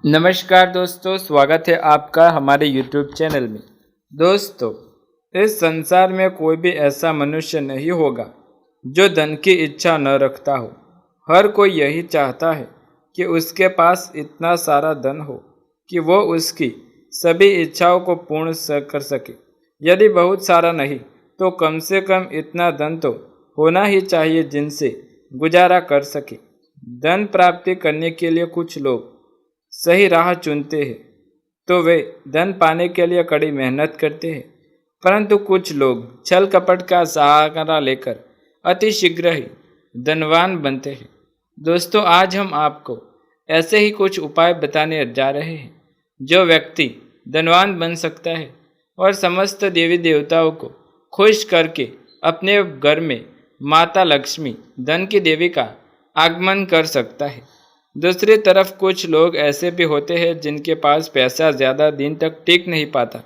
नमस्कार दोस्तों, स्वागत है आपका हमारे YouTube चैनल में। दोस्तों, इस संसार में कोई भी ऐसा मनुष्य नहीं होगा जो धन की इच्छा न रखता हो। हर कोई यही चाहता है कि उसके पास इतना सारा धन हो कि वो उसकी सभी इच्छाओं को पूर्ण कर सके। यदि बहुत सारा नहीं तो कम से कम इतना धन तो होना ही चाहिए जिनसे गुजारा कर सके। धन प्राप्ति करने के लिए कुछ लोग सही राह चुनते हैं तो वे धन पाने के लिए कड़ी मेहनत करते हैं, परंतु कुछ लोग छल कपट का सहारा लेकर अति शीघ्र ही धनवान बनते हैं। दोस्तों, आज हम आपको ऐसे ही कुछ उपाय बताने जा रहे हैं जो व्यक्ति धनवान बन सकता है और समस्त देवी देवताओं को खुश करके अपने घर में माता लक्ष्मी धन की देवी का आगमन कर सकता है। दूसरी तरफ कुछ लोग ऐसे भी होते हैं जिनके पास पैसा ज़्यादा दिन तक टिक नहीं पाता।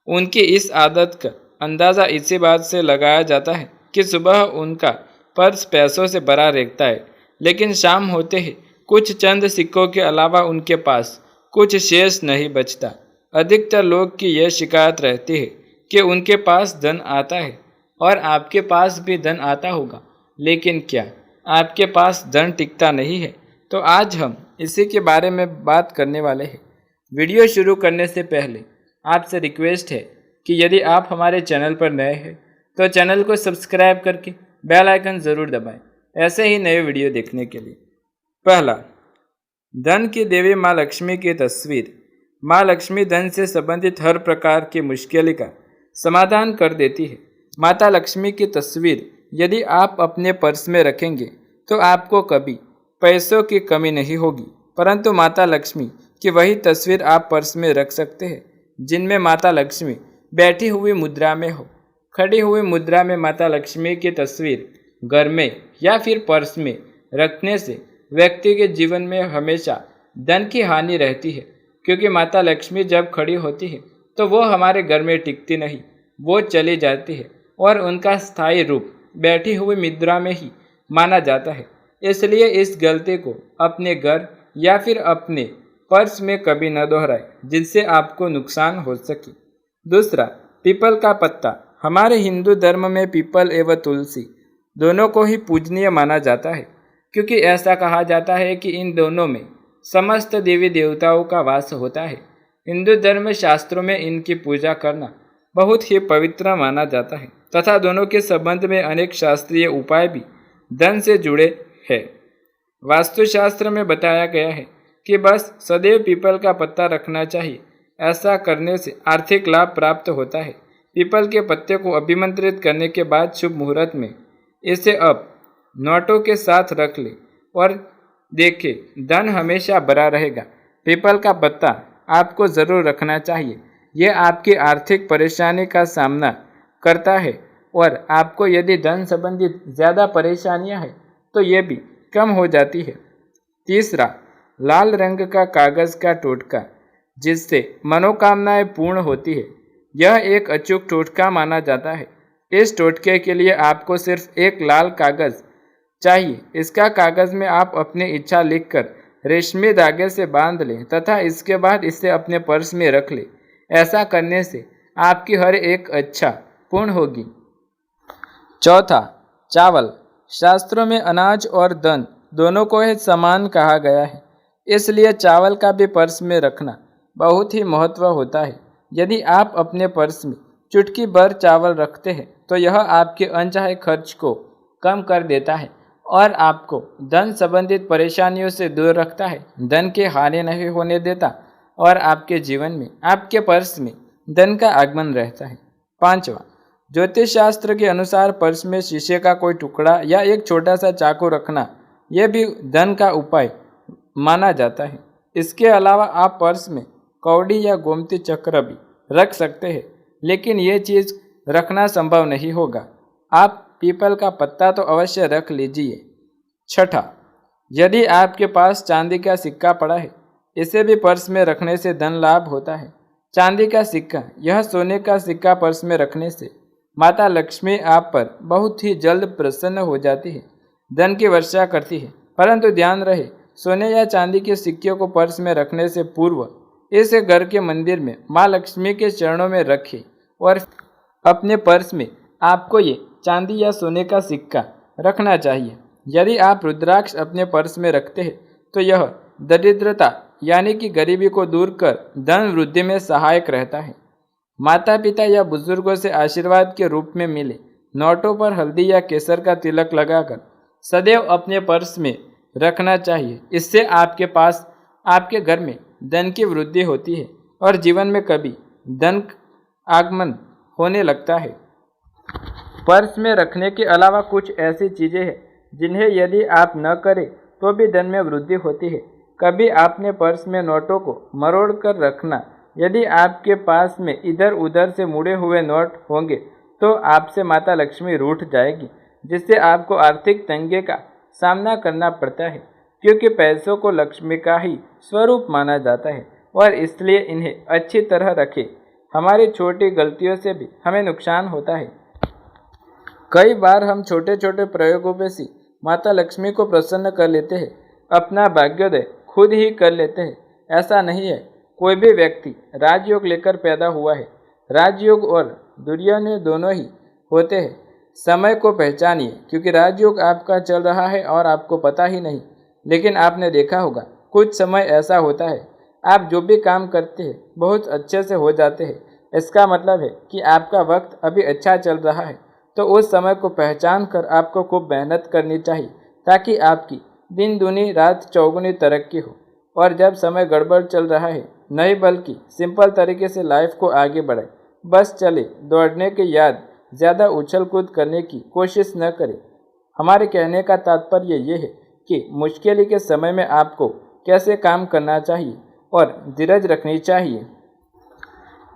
उनकी इस आदत का अंदाज़ा इसी बात से लगाया जाता है कि सुबह उनका पर्स पैसों से भरा रहता है, लेकिन शाम होते ही कुछ चंद सिक्कों के अलावा उनके पास कुछ शेष नहीं बचता। अधिकतर लोग की यह शिकायत रहती है कि उनके पास धन आता है और आपके पास भी धन आता होगा, लेकिन क्या आपके पास धन टिकता नहीं है? तो आज हम इसी के बारे में बात करने वाले हैं। वीडियो शुरू करने से पहले आपसे रिक्वेस्ट है कि यदि आप हमारे चैनल पर नए हैं तो चैनल को सब्सक्राइब करके बेल आइकन ज़रूर दबाएं, ऐसे ही नए वीडियो देखने के लिए। पहला, धन की देवी माँ लक्ष्मी की तस्वीर। माँ लक्ष्मी धन से संबंधित हर प्रकार की मुश्किल का समाधान कर देती है। माता लक्ष्मी की तस्वीर यदि आप अपने पर्स में रखेंगे तो आपको कभी पैसों की कमी नहीं होगी, परंतु माता लक्ष्मी की वही तस्वीर आप पर्स में रख सकते हैं जिनमें माता लक्ष्मी बैठी हुई मुद्रा में हो। खड़ी हुई मुद्रा में माता लक्ष्मी की तस्वीर घर में या फिर पर्स में रखने से व्यक्ति के जीवन में हमेशा धन की हानि रहती है, क्योंकि माता लक्ष्मी जब खड़ी होती है तो वो हमारे घर में टिकती नहीं, वो चली जाती है और उनका स्थायी रूप बैठी हुई मुद्रा में ही माना जाता है। इसलिए इस गलती को अपने घर या फिर अपने पर्स में कभी न दोहराएं जिससे आपको नुकसान हो सके। दूसरा, पीपल का पत्ता। हमारे हिंदू धर्म में पीपल एवं तुलसी दोनों को ही पूजनीय माना जाता है, क्योंकि ऐसा कहा जाता है कि इन दोनों में समस्त देवी देवताओं का वास होता है। हिंदू धर्म शास्त्रों में इनकी पूजा करना बहुत ही पवित्र माना जाता है तथा दोनों के संबंध में अनेक शास्त्रीय उपाय भी धन से जुड़े है। वास्तुशास्त्र में बताया गया है कि बस सदैव पीपल का पत्ता रखना चाहिए। ऐसा करने से आर्थिक लाभ प्राप्त होता है। पीपल के पत्ते को अभिमंत्रित करने के बाद शुभ मुहूर्त में इसे अब नोटों के साथ रख ले और देखें, धन हमेशा भरा रहेगा। पीपल का पत्ता आपको ज़रूर रखना चाहिए। यह आपकी आर्थिक परेशानी का सामना करता है और आपको यदि धन संबंधित ज़्यादा परेशानियां हैं तो ये भी कम हो जाती है। तीसरा, लाल रंग का कागज़ का टोटका जिससे मनोकामनाएं पूर्ण होती है। यह एक अचूक टोटका माना जाता है। इस टोटके के लिए आपको सिर्फ एक लाल कागज़ चाहिए। इसका कागज़ में आप अपनी इच्छा लिखकर रेशमी धागे से बांध लें तथा इसके बाद इसे अपने पर्स में रख लें। ऐसा करने से आपकी हर एक इच्छा पूर्ण होगी। चौथा, चावल। शास्त्रों में अनाज और धन दोनों को ही समान कहा गया है, इसलिए चावल का भी पर्स में रखना बहुत ही महत्व होता है। यदि आप अपने पर्स में चुटकी भर चावल रखते हैं तो यह आपके अनचाहे खर्च को कम कर देता है और आपको धन संबंधित परेशानियों से दूर रखता है। धन की हानि नहीं होने देता और आपके जीवन में आपके पर्स में धन का आगमन रहता है। पांचवा, ज्योतिष शास्त्र के अनुसार पर्स में शीशे का कोई टुकड़ा या एक छोटा सा चाकू रखना यह भी धन का उपाय माना जाता है। इसके अलावा आप पर्स में कौड़ी या गोमती चक्र भी रख सकते हैं, लेकिन ये चीज़ रखना संभव नहीं होगा। आप पीपल का पत्ता तो अवश्य रख लीजिए। छठा, यदि आपके पास चांदी का सिक्का पड़ा है, इसे भी पर्स में रखने से धन लाभ होता है। चांदी का सिक्का, यह सोने का सिक्का पर्स में रखने से माता लक्ष्मी आप पर बहुत ही जल्द प्रसन्न हो जाती है, धन की वर्षा करती है। परंतु ध्यान रहे, सोने या चांदी के सिक्के को पर्स में रखने से पूर्व इसे घर के मंदिर में माँ लक्ष्मी के चरणों में रखें और अपने पर्स में आपको ये चांदी या सोने का सिक्का रखना चाहिए। यदि आप रुद्राक्ष अपने पर्स में रखते हैं तो यह दरिद्रता यानी कि गरीबी को दूर कर धन वृद्धि में सहायक रहता है। माता पिता या बुजुर्गों से आशीर्वाद के रूप में मिले नोटों पर हल्दी या केसर का तिलक लगाकर सदैव अपने पर्स में रखना चाहिए। इससे आपके पास आपके घर में धन की वृद्धि होती है और जीवन में कभी धन आगमन होने लगता है। पर्स में रखने के अलावा कुछ ऐसी चीज़ें हैं जिन्हें यदि आप न करें तो भी धन में वृद्धि होती है। कभी आपने पर्स में नोटों को मरोड़ कर रखना। यदि आपके पास में इधर उधर से मुड़े हुए नोट होंगे तो आपसे माता लक्ष्मी रूठ जाएगी, जिससे आपको आर्थिक तंगी का सामना करना पड़ता है, क्योंकि पैसों को लक्ष्मी का ही स्वरूप माना जाता है और इसलिए इन्हें अच्छी तरह रखें। हमारी छोटी गलतियों से भी हमें नुकसान होता है। कई बार हम छोटे छोटे प्रयोगों पे से माता लक्ष्मी को प्रसन्न कर लेते हैं, अपना भाग्योदय खुद ही कर लेते हैं। ऐसा नहीं है। कोई भी व्यक्ति राजयोग लेकर पैदा हुआ है। राजयोग और दुर्योधन दोनों ही होते हैं। समय को पहचानिए, क्योंकि राजयोग आपका चल रहा है और आपको पता ही नहीं। लेकिन आपने देखा होगा कुछ समय ऐसा होता है, आप जो भी काम करते हैं बहुत अच्छे से हो जाते हैं। इसका मतलब है कि आपका वक्त अभी अच्छा चल रहा है, तो उस समय को पहचान कर आपको खूब मेहनत करनी चाहिए, ताकि आपकी दिन दूनी रात चौगुनी तरक्की हो। और जब समय गड़बड़ चल रहा है, नहीं बल्कि सिंपल तरीके से लाइफ को आगे बढ़ाए। बस चले, दौड़ने के याद ज़्यादा उछल कूद करने की कोशिश न करें। हमारे कहने का तात्पर्य ये है कि मुश्किल के समय में आपको कैसे काम करना चाहिए और धीरज रखनी चाहिए।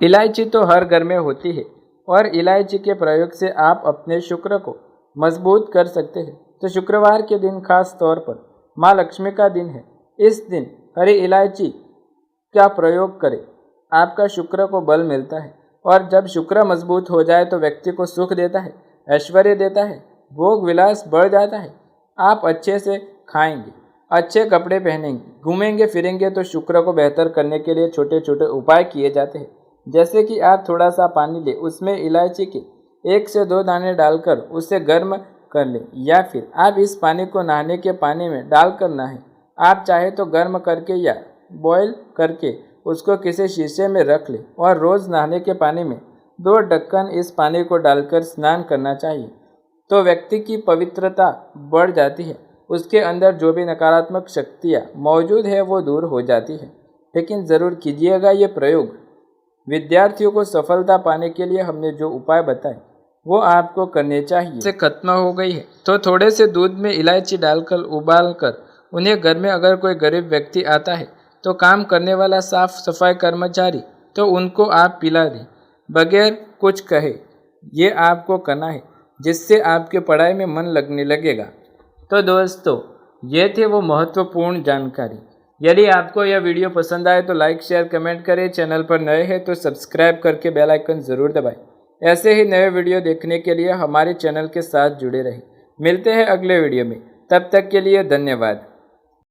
इलायची तो हर घर में होती है और इलायची के प्रयोग से आप अपने शुक्र को मजबूत कर सकते हैं। तो शुक्रवार के दिन खास तौर पर माँ लक्ष्मी का दिन है। इस दिन हरी इलायची का प्रयोग करें, आपका शुक्र को बल मिलता है। और जब शुक्र मजबूत हो जाए तो व्यक्ति को सुख देता है, ऐश्वर्य देता है, भोग विलास बढ़ जाता है। आप अच्छे से खाएंगे, अच्छे कपड़े पहनेंगे, घूमेंगे फिरेंगे तो शुक्र को बेहतर करने के लिए छोटे छोटे उपाय किए जाते हैं। जैसे कि आप थोड़ा सा पानी लें, उसमें इलायची के 1 से 2 दाने डालकर उसे गर्म कर लें, या फिर आप इस पानी को नहाने के पानी में डालकर नहाएं। आप चाहे तो गर्म करके या बॉयल करके उसको किसी शीशे में रख लें और रोज़ नहाने के पानी में 2 ढक्कन इस पानी को डालकर स्नान करना चाहिए। तो व्यक्ति की पवित्रता बढ़ जाती है, उसके अंदर जो भी नकारात्मक शक्तियाँ मौजूद है वो दूर हो जाती है। लेकिन ज़रूर कीजिएगा ये प्रयोग। विद्यार्थियों को सफलता पाने के लिए हमने जो उपाय बताए वो आपको करने चाहिए। से खत्म हो गई है तो थोड़े से दूध में इलायची डालकर उबाल कर उन्हें घर में अगर कोई गरीब व्यक्ति आता है तो काम करने वाला साफ सफाई कर्मचारी, तो उनको आप पिला दें बगैर कुछ कहे। ये आपको करना है, जिससे आपके पढ़ाई में मन लगने लगेगा। तो दोस्तों, ये थे वो महत्वपूर्ण जानकारी। यदि आपको यह वीडियो पसंद आए तो लाइक शेयर कमेंट करें। चैनल पर नए हैं तो सब्सक्राइब करके बेल आइकन ज़रूर दबाएं। ऐसे ही नए वीडियो देखने के लिए हमारे चैनल के साथ जुड़े रहें। मिलते हैं अगले वीडियो में, तब तक के लिए धन्यवाद।